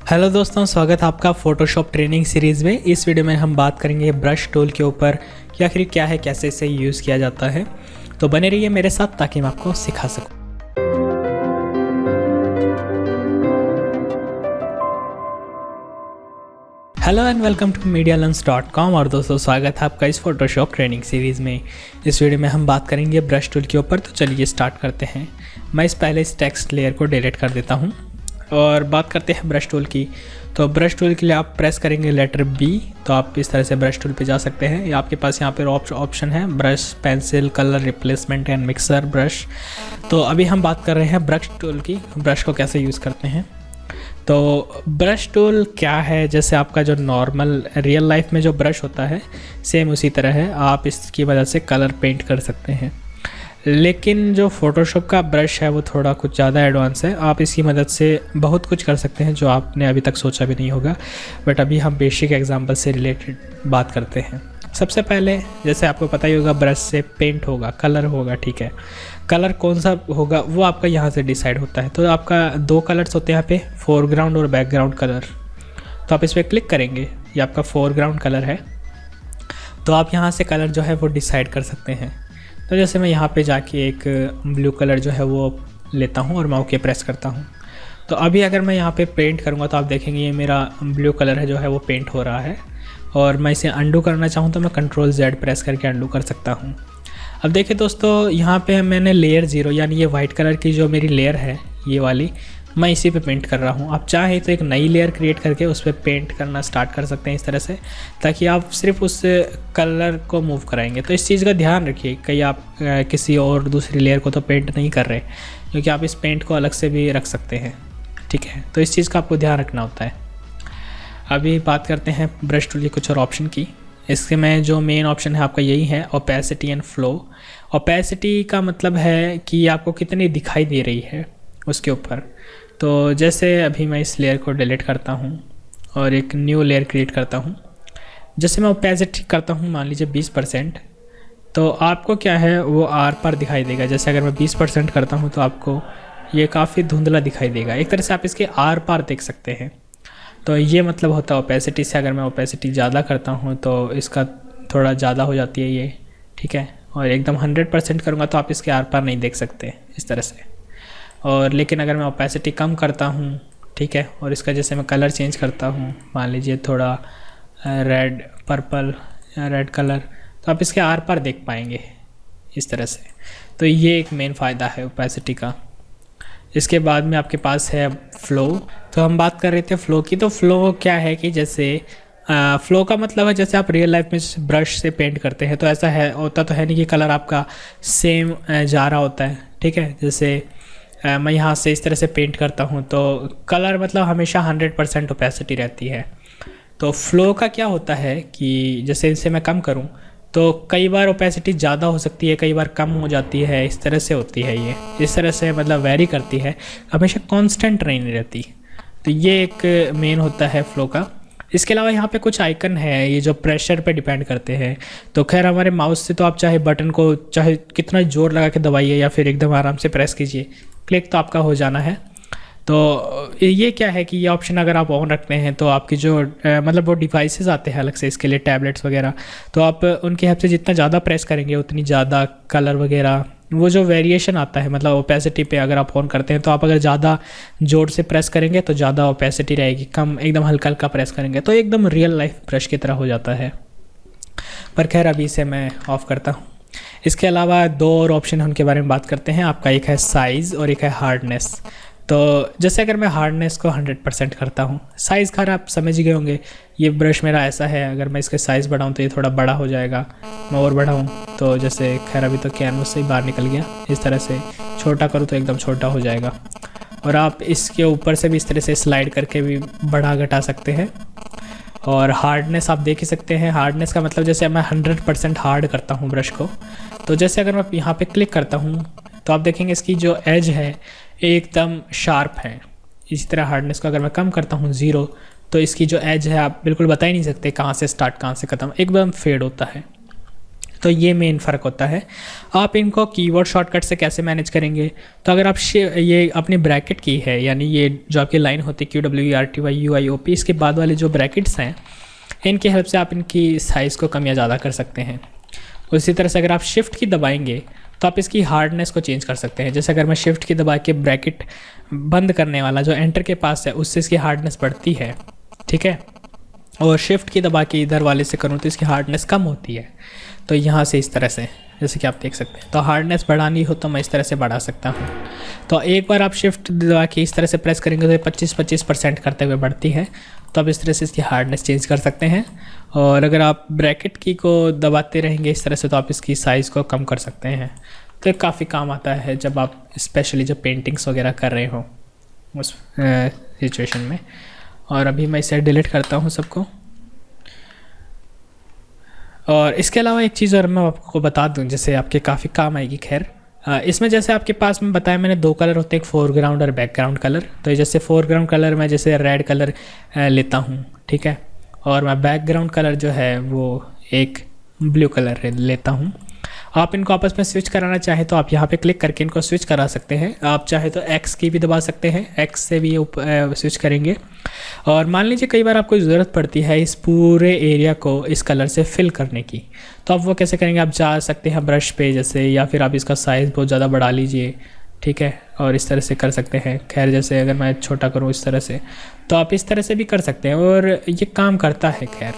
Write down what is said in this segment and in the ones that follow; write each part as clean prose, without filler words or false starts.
Hello दोस्तों, स्वागत है आपका फोटोशॉप ट्रेनिंग सीरीज़ में। इस वीडियो में हम बात करेंगे ब्रश टूल के ऊपर कि आखिर क्या है, कैसे इसे यूज़ किया जाता है। तो बने रहिए मेरे साथ ताकि मैं आपको सिखा सकूं। Hello and welcome to medialens.com। और दोस्तों, स्वागत है आपका इस फोटोशॉप ट्रेनिंग सीरीज़ में। इस वीडियो में हम बात करेंगे ब्रश टूल के ऊपर। तो चलिए स्टार्ट करते हैं। मैं पहले इस टेक्स्ट लेयर को डिलीट कर देता हूँ और बात करते हैं ब्रश टूल की। तो ब्रश टूल के लिए आप प्रेस करेंगे लेटर बी, तो आप इस तरह से ब्रश टूल पे जा सकते हैं। या आपके पास यहाँ पे ऑप्शन है brush, pencil, colour replacement and mixer brush. तो अभी हम बात कर रहे हैं ब्रश टूल की, ब्रश को कैसे यूज़ करते हैं। तो ब्रश टूल क्या है, जैसे आपका जो नॉर्मल रियल लाइफ में जो ब्रश होता है सेम उसी तरह है। आप इसकी मदद से कलर पेंट कर सकते हैं, लेकिन जो फ़ोटोशॉप का ब्रश है वो थोड़ा कुछ ज़्यादा एडवांस है। आप इसकी मदद से बहुत कुछ कर सकते हैं जो आपने अभी तक सोचा भी नहीं होगा। बट अभी हम बेसिक एग्जांपल से रिलेटेड बात करते हैं। सबसे पहले जैसे आपको पता ही होगा, ब्रश से पेंट होगा, कलर होगा, ठीक है। कलर कौन सा होगा वो आपका यहाँ से डिसाइड होता है। तो आपका दो कलर्स होते हैं यहाँ पे, फोरग्राउंड और बैकग्राउंड कलर। तो आप इस पर क्लिक करेंगे, ये आपका फोरग्राउंड कलर है। तो आप यहाँ से कलर जो है वो डिसाइड कर सकते हैं। तो जैसे मैं यहाँ पे जाके एक ब्लू कलर जो है वो लेता हूँ और मैं ओके प्रेस करता हूँ। तो अभी अगर मैं यहाँ पे पेंट करूँगा तो आप देखेंगे ये मेरा ब्लू कलर है जो है वो पेंट हो रहा है। और मैं इसे अंडू करना चाहूँ तो मैं Ctrl+Z प्रेस करके अंडू कर सकता हूँ। अब देखिए दोस्तों, यहाँ पे मैंने लेयर 0 यानी ये वाइट कलर की जो मेरी लेयर है ये वाली, मैं इसी पे पेंट कर रहा हूँ। आप चाहें तो एक नई लेयर क्रिएट करके उस पर पेंट करना स्टार्ट कर सकते हैं इस तरह से, ताकि आप सिर्फ उस कलर को मूव कराएंगे। तो इस चीज़ का ध्यान रखिए, कहीं आप किसी और दूसरी लेयर को तो पेंट नहीं कर रहे, क्योंकि आप इस पेंट को अलग से भी रख सकते हैं, ठीक है। तो इस चीज़ का आपको ध्यान रखना होता है। अभी बात करते हैं ब्रश टूल की कुछ और ऑप्शन की। इसके में जो मेन ऑप्शन है आपका यही है, ओपेसिटी एंड फ्लो। ओपेसिटी का मतलब है कि आपको कितनी दिखाई दे रही है उसके ऊपर। तो जैसे अभी मैं इस लेयर को डिलीट करता हूँ और एक न्यू लेयर क्रिएट करता हूँ। जैसे मैं ओपेसिटी करता हूँ मान लीजिए 20%, तो आपको क्या है वो आर पार दिखाई देगा। जैसे अगर मैं 20% करता हूँ तो आपको ये काफ़ी धुंधला दिखाई देगा। एक तरह से आप इसके आर पार देख सकते हैं। तो ये मतलब होता है ओपेसिटी से। अगर मैं ओपेसिटी ज़्यादा करता हूँ तो इसका थोड़ा ज़्यादा हो जाती है ये, ठीक है। और एकदम 100% करूँगा तो आप इसके आर पार नहीं देख सकते इस तरह से। और लेकिन अगर मैं ओपेसिटी कम करता हूँ, ठीक है, और इसका जैसे मैं कलर चेंज करता हूँ, मान लीजिए थोड़ा रेड, पर्पल या रेड कलर, तो आप इसके आर पार देख पाएंगे इस तरह से। तो ये एक मेन फ़ायदा है ओपेसिटी का। इसके बाद में आपके पास है फ्लो। तो हम बात कर रहे थे फ्लो की। तो फ्लो क्या है कि जैसे फ्लो का मतलब है जैसे आप रियल लाइफ में ब्रश से पेंट करते हैं तो ऐसा है होता तो है नहीं कि कलर आपका सेम जा रहा होता है, ठीक है। जैसे मैं यहाँ से इस तरह से पेंट करता हूँ तो कलर मतलब हमेशा 100% ओपेसिटी रहती है। तो फ्लो का क्या होता है कि जैसे इसे मैं कम करूँ तो कई बार ओपेसिटी ज़्यादा हो सकती है, कई बार कम हो जाती है, इस तरह से होती है। ये इस तरह से मतलब वेरी करती है, हमेशा कांस्टेंट नहीं रहती। तो ये एक मेन होता है फ्लो का। इसके अलावा यहाँ पे कुछ आइकन है ये जो प्रेशर पे डिपेंड करते हैं। तो खैर हमारे माउस से तो आप चाहे बटन को चाहे कितना जोर लगा के दबाइए या फिर एकदम आराम से प्रेस कीजिए, क्लिक तो आपका हो जाना है। तो ये क्या है कि ये ऑप्शन अगर आप ऑन रखते हैं तो आपकी जो मतलब वो डिवाइसेस आते हैं अलग से इसके लिए, टैबलेट्स वगैरह, तो आप उनकी हेल्प से जितना ज़्यादा प्रेस करेंगे उतनी ज़्यादा कलर वगैरह वो जो वेरिएशन आता है, मतलब ओपेसिटी पे अगर आप ऑन करते हैं तो आप अगर ज़्यादा जोर से प्रेस करेंगे तो ज़्यादा ओपेसिटी रहेगी, कम एकदम हल्का हल्का प्रेस करेंगे तो एकदम रियल लाइफ ब्रश की तरह हो जाता है। पर खैर अभी इसे मैं ऑफ़ करता हूँ। इसके अलावा दो और ऑप्शन है, उनके बारे में बात करते हैं। आपका एक है साइज़ और एक है हार्डनेस। तो जैसे अगर मैं हार्डनेस को 100% करता हूँ, साइज़ खैर आप समझ ही गए होंगे, ये ब्रश मेरा ऐसा है, अगर मैं इसका साइज़ बढ़ाऊँ तो ये थोड़ा बड़ा हो जाएगा, मैं और बढ़ाऊँ तो जैसे खैर अभी तो कैनवस से ही बाहर निकल गया, इस तरह से छोटा करूँ तो एकदम छोटा हो जाएगा। और आप इसके ऊपर से भी इस तरह से स्लाइड करके भी बढ़ा घटा सकते हैं। और हार्डनेस आप देख ही सकते हैं। हार्डनेस का मतलब जैसे मैं 100% हार्ड करता हूँ ब्रश को, तो जैसे अगर मैं यहाँ पे क्लिक करता हूँ तो आप देखेंगे इसकी जो एज है एकदम शार्प है। इसी तरह हार्डनेस को अगर मैं कम करता हूँ 0, तो इसकी जो एज है आप बिल्कुल बता ही नहीं सकते कहाँ से स्टार्ट कहाँ से ख़त्म, एकदम फेड होता है। तो ये मेन फ़र्क होता है। आप इनको कीवर्ड शॉर्टकट से कैसे मैनेज करेंगे, तो अगर आप ये अपनी ब्रैकेट की है, यानी ये जो आपकी लाइन होती है QWERTY UIOP, इसके बाद वाले जो ब्रैकेट्स हैं इनकी हेल्प से आप इनकी साइज़ को कम या ज़्यादा कर सकते हैं। उसी तरह से अगर आप शिफ्ट की दबाएंगे तो आप इसकी हार्डनेस को चेंज कर सकते हैं। जैसे अगर मैं शिफ्ट की दबा के ब्रैकेट बंद करने वाला जो एंटर के पास है उससे इसकी हार्डनेस बढ़ती है, ठीक है, और शिफ्ट की दबा के इधर वाले से करूँ तो इसकी हार्डनेस कम होती है। तो यहाँ से इस तरह से, जैसे कि आप देख सकते हैं, तो हार्डनेस बढ़ानी हो तो मैं इस तरह से बढ़ा सकता हूँ। तो एक बार आप शिफ्ट दबा के इस तरह से प्रेस करेंगे तो ये 25% करते हुए बढ़ती है। तो आप इस तरह से इसकी हार्डनेस चेंज कर सकते हैं। और अगर आप ब्रैकेट की को दबाते रहेंगे इस तरह से तो आप इसकी साइज़ को कम कर सकते हैं। तो काफ़ी काम आता है जब आप स्पेशली जब पेंटिंग्स वगैरह कर रहे हो उस सिचुएशन में। और अभी मैं इसे डिलीट करता हूँ सबको। और इसके अलावा एक चीज़ और मैं आपको बता दूं, जैसे आपके काफ़ी काम आएगी। खैर इसमें जैसे आपके पास में बताया मैंने 2 कलर होते हैं, एक फोरग्राउंड और बैकग्राउंड कलर। तो जैसे फोरग्राउंड कलर मैं जैसे रेड कलर लेता हूँ, ठीक है, और मैं बैकग्राउंड कलर जो है वो एक ब्लू कलर लेता हूँ। आप इनको आपस में स्विच कराना चाहे तो आप यहाँ पे क्लिक करके इनको स्विच करा सकते हैं। आप चाहे तो X की भी दबा सकते हैं, X से भी स्विच करेंगे। और मान लीजिए कई बार आपको ज़रूरत पड़ती है इस पूरे एरिया को इस कलर से फिल करने की, तो आप वो कैसे करेंगे, आप जा सकते हैं ब्रश पे जैसे, या फिर आप इसका साइज़ बहुत ज़्यादा बढ़ा लीजिए, ठीक है, और इस तरह से कर सकते हैं। खैर जैसे अगर मैं छोटा करूँ इस तरह से तो आप इस तरह से भी कर सकते हैं और ये काम करता है। खैर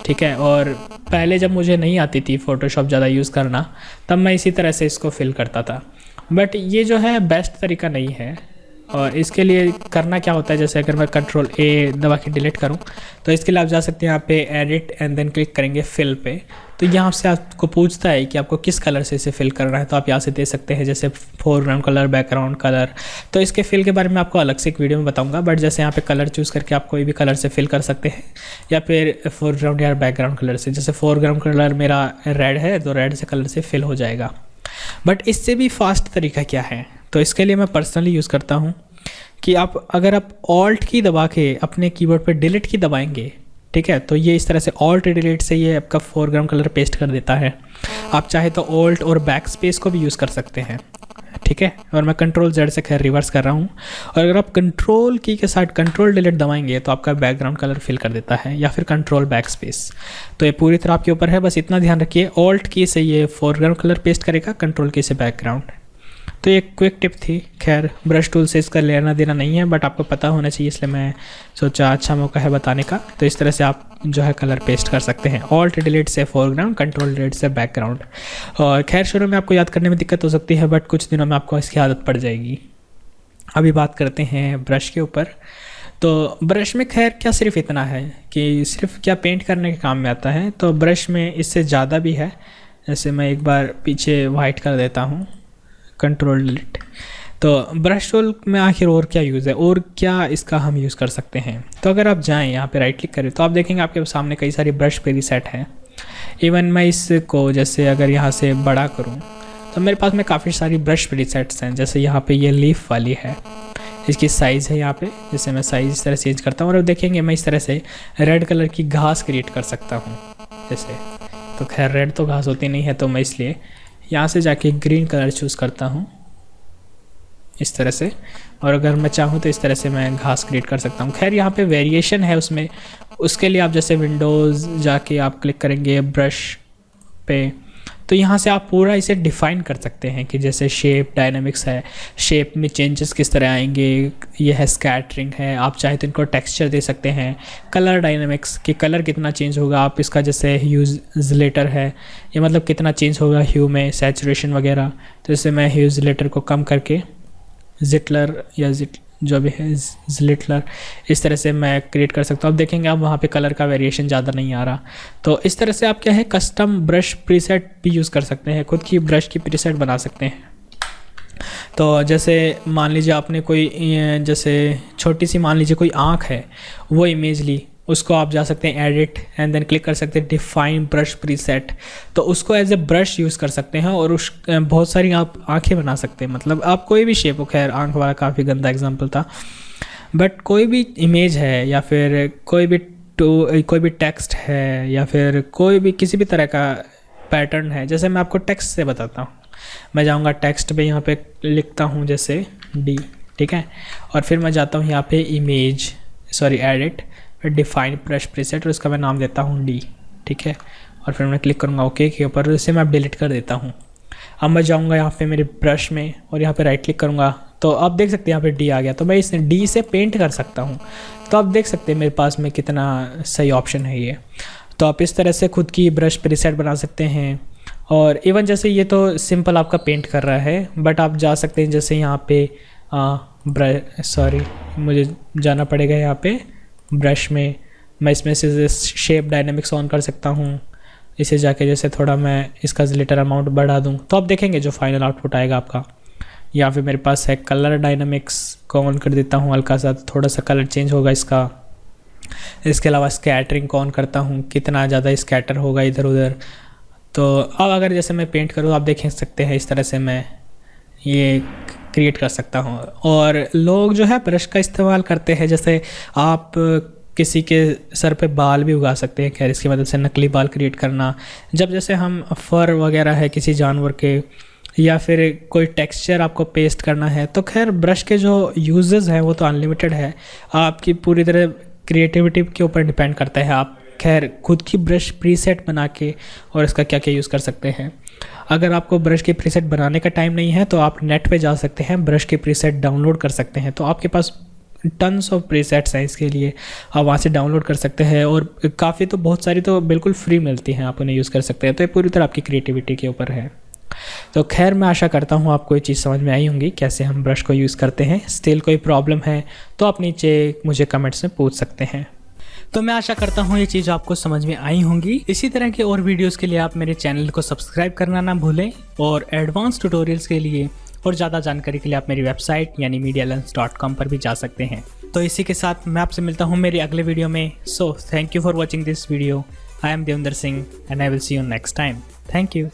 ठीक है। और पहले जब मुझे नहीं आती थी फ़ोटोशॉप ज़्यादा यूज़ करना, तब मैं इसी तरह से इसको फिल करता था। बट ये जो है बेस्ट तरीका नहीं है। और इसके लिए करना क्या होता है, जैसे अगर मैं Ctrl A दबा के डिलीट करूं तो इसके लिए आप जा सकते हैं यहाँ पे एडिट एंड देन क्लिक करेंगे फिल पे। तो यहाँ से आपको पूछता है कि आपको किस कलर से इसे फिल करना है, तो आप यहाँ से दे सकते हैं जैसे फोरग्राउंड कलर, बैकग्राउंड कलर। तो इसके फिल के बारे में आपको अलग से एक वीडियो में बताऊंगा, बट जैसे यहाँ पे कलर चूज़ करके आप कोई भी कलर से फिल कर सकते हैं, या फिर फोरग्राउंड या बैकग्राउंड कलर से। जैसे फोरग्राउंड कलर मेरा रेड है तो रेड से कलर से फिल हो जाएगा। बट इससे भी फास्ट तरीका क्या है, तो इसके लिए मैं पर्सनली यूज़ करता हूँ कि अगर आप ऑल्ट की दबा के अपने कीबोर्ड पे डिलीट की दबाएंगे, ठीक है, तो ये इस तरह से ऑल्ट डिलीट से ये आपका फोरग्राउंड कलर पेस्ट कर देता है। आप चाहे तो ऑल्ट और बैक स्पेस को भी यूज़ कर सकते हैं, ठीक है। और मैं Ctrl Z से खैर रिवर्स कर रहा हूँ। और अगर आप कंट्रोल की के साथ कंट्रोल डिलीट दबाएंगे तो आपका बैकग्राउंड कलर फिल कर देता है, या फिर कंट्रोल बैक स्पेस। तो ये पूरी तरह आपके ऊपर है, बस इतना ध्यान रखिए, ऑल्ट की से ये फोरग्राउंड कलर पेस्ट करेगा, कंट्रोल की से बैकग्राउंड। तो ये क्विक टिप थी। खैर ब्रश टूल से इसका लेना देना नहीं है, बट आपको पता होना चाहिए, इसलिए मैं सोचा अच्छा मौका है बताने का। तो इस तरह से आप जो है कलर पेस्ट कर सकते हैं, ऑल्ट डिलीट से फोरग्राउंड, कंट्रोल डिलीट से बैकग्राउंड। और खैर शुरू में आपको याद करने में दिक्कत हो सकती है, बट कुछ दिनों में आपको इसकी आदत पड़ जाएगी। अभी बात करते हैं ब्रश के ऊपर। तो ब्रश में खैर क्या सिर्फ इतना है कि सिर्फ क्या पेंट करने के काम में आता है, तो ब्रश में इससे ज़्यादा भी है। जैसे मैं एक बार पीछे वाइट कर देता हूँ, कंट्रोल डिलीट। तो ब्रश टूल में आखिर और क्या यूज़ है, और क्या इसका हम यूज़ कर सकते हैं। तो अगर आप जाएं यहाँ पे राइट क्लिक करें तो आप देखेंगे आपके सामने कई सारी ब्रश प्रीसेट हैं। इवन मैं इसको जैसे अगर यहाँ से बड़ा करूँ तो मेरे पास में काफ़ी सारी ब्रश प्रीसेट्स हैं। जैसे यहाँ पे ये लीफ वाली है, इसकी साइज़ है यहाँ पे, जैसे मैं साइज़ इस तरह चेंज करता हूँ। और अब देखेंगे मैं इस तरह से रेड कलर की घास क्रिएट कर सकता हूँ जैसे। तो खैर रेड तो घास होती नहीं है, तो मैं इसलिए यहाँ से जाके ग्रीन कलर चूज़ करता हूँ इस तरह से। और अगर मैं चाहूँ तो इस तरह से मैं घास क्रिएट कर सकता हूँ। खैर यहाँ पे वेरिएशन है उसमें, उसके लिए आप जैसे विंडोज़ जाके आप क्लिक करेंगे ब्रश पे, तो यहाँ से आप पूरा इसे डिफ़ाइन कर सकते हैं कि जैसे शेप डायनामिक्स है, शेप में चेंजेस किस तरह आएंगे, ये है स्कैटरिंग है, आप चाहे तो इनको टेक्सचर दे सकते हैं, कलर डायनामिक्स कि कलर कितना चेंज होगा, आप इसका जैसे ह्यूज़लेटर है, ये मतलब कितना चेंज होगा ह्यू में, सैचुरेशन वगैरह। तो जैसे मैं ह्यूज़लेटर को कम करके जिटलर या जो भी है ज़िलिटलर, इस तरह से मैं क्रिएट कर सकता हूँ। अब देखेंगे आप वहाँ पे कलर का वेरिएशन ज़्यादा नहीं आ रहा। तो इस तरह से आप क्या है कस्टम ब्रश प्रीसेट भी यूज़ कर सकते हैं, खुद की ब्रश की प्रीसेट बना सकते हैं। तो जैसे मान लीजिए आपने कोई जैसे छोटी सी मान लीजिए कोई आँख है, वो इमेज ली, उसको आप जा सकते हैं एडिट एंड देन क्लिक कर सकते हैं डिफाइन ब्रश प्रीसेट। तो उसको एज ए ब्रश यूज़ कर सकते हैं और उस बहुत सारी आप आंखें बना सकते हैं। मतलब आप कोई भी शेप हो, खैर आंख वाला काफ़ी गंदा एग्जांपल था, बट कोई भी इमेज है या फिर कोई भी टेक्स्ट है या फिर कोई भी किसी भी तरह का पैटर्न है। जैसे मैं आपको टेक्स्ट से बताता हूँ, मैं जाऊँगा टेक्स्ट पे, यहाँ पे लिखता हूँ जैसे डी, ठीक है, और फिर मैं जाता हूँ यहाँ पे इमेज, सॉरी एडिट, फिर डिफाइन ब्रश प्रीसेट और इसका मैं नाम देता हूँ डी, ठीक है, और फिर मैं क्लिक करूँगा ओके के ऊपर, इसे मैं अब डिलीट कर देता हूँ। अब मैं जाऊँगा यहाँ पे मेरे ब्रश में और यहाँ पे राइट क्लिक करूँगा तो आप देख सकते हैं यहाँ पे डी आ गया, तो मैं इस डी से पेंट कर सकता हूँ। तो आप देख सकते हैं मेरे पास में कितना सही ऑप्शन है ये। तो आप इस तरह से खुद की ब्रश प्रीसेट बना सकते हैं। और इवन जैसे ये तो सिंपल आपका पेंट कर रहा है, बट आप जा सकते हैं जैसे यहाँ पे सॉरी मुझे जाना पड़ेगा यहाँ पे ब्रश में, मैं इसमें से शेप डायनामिक्स ऑन कर सकता हूँ। इसे जाके जैसे थोड़ा मैं इसका ग्लिटर अमाउंट बढ़ा दूँ तो आप देखेंगे जो फाइनल आउटपुट आएगा आपका। या फिर मेरे पास है कलर डायनामिक्स को ऑन कर देता हूँ हल्का सा, तो थोड़ा सा कलर चेंज होगा इसका। इसके अलावा स्कैटरिंग को ऑन करता हूँ, कितना ज़्यादा स्कैटर होगा इधर उधर। तो अब अगर जैसे मैं पेंट करूँ आप देख सकते हैं इस तरह से मैं ये क्रिएट कर सकता हूँ। और लोग जो है ब्रश का इस्तेमाल करते हैं, जैसे आप किसी के सर पे बाल भी उगा सकते हैं, खैर इसकी मदद से नकली बाल क्रिएट करना। जब जैसे हम फर वगैरह है किसी जानवर के, या फिर कोई टेक्सचर आपको पेस्ट करना है, तो खैर ब्रश के जो यूजेस हैं वो तो अनलिमिटेड है, आपकी पूरी तरह क्रिएटिविटी के ऊपर डिपेंड करता है। आप खैर खुद की ब्रश प्रीसेट बना के और इसका क्या क्या यूज़ कर सकते हैं। अगर आपको ब्रश की प्रीसेट बनाने का टाइम नहीं है तो आप नेट पे जा सकते हैं, ब्रश की प्रीसेट डाउनलोड कर सकते हैं। तो आपके पास टन्स ऑफ प्रीसेट्स हैं इसके लिए, आप वहाँ से डाउनलोड कर सकते हैं। और काफ़ी तो बहुत सारी तो बिल्कुल फ्री मिलती हैं, आप उन्हें यूज़ कर सकते हैं। तो ये पूरी तरह आपकी क्रिएटिविटी के ऊपर है। तो खैर मैं आशा करता हूँ आपको ये चीज़ समझ में आई होंगी कैसे हम ब्रश को यूज़ करते हैं। स्टिल कोई प्रॉब्लम है तो आप नीचे मुझे कमेंट्स में पूछ सकते हैं। तो मैं आशा करता हूँ ये चीज़ आपको समझ में आई होंगी। इसी तरह के और वीडियोस के लिए आप मेरे चैनल को सब्सक्राइब करना ना भूलें, और एडवांस ट्यूटोरियल्स के लिए और ज़्यादा जानकारी के लिए आप मेरी वेबसाइट यानी medialens.com पर भी जा सकते हैं। तो इसी के साथ मैं आपसे मिलता हूँ मेरे अगले वीडियो में। So thank you for watching this video. I am Devendra Singh and I will see you next time. Thank you.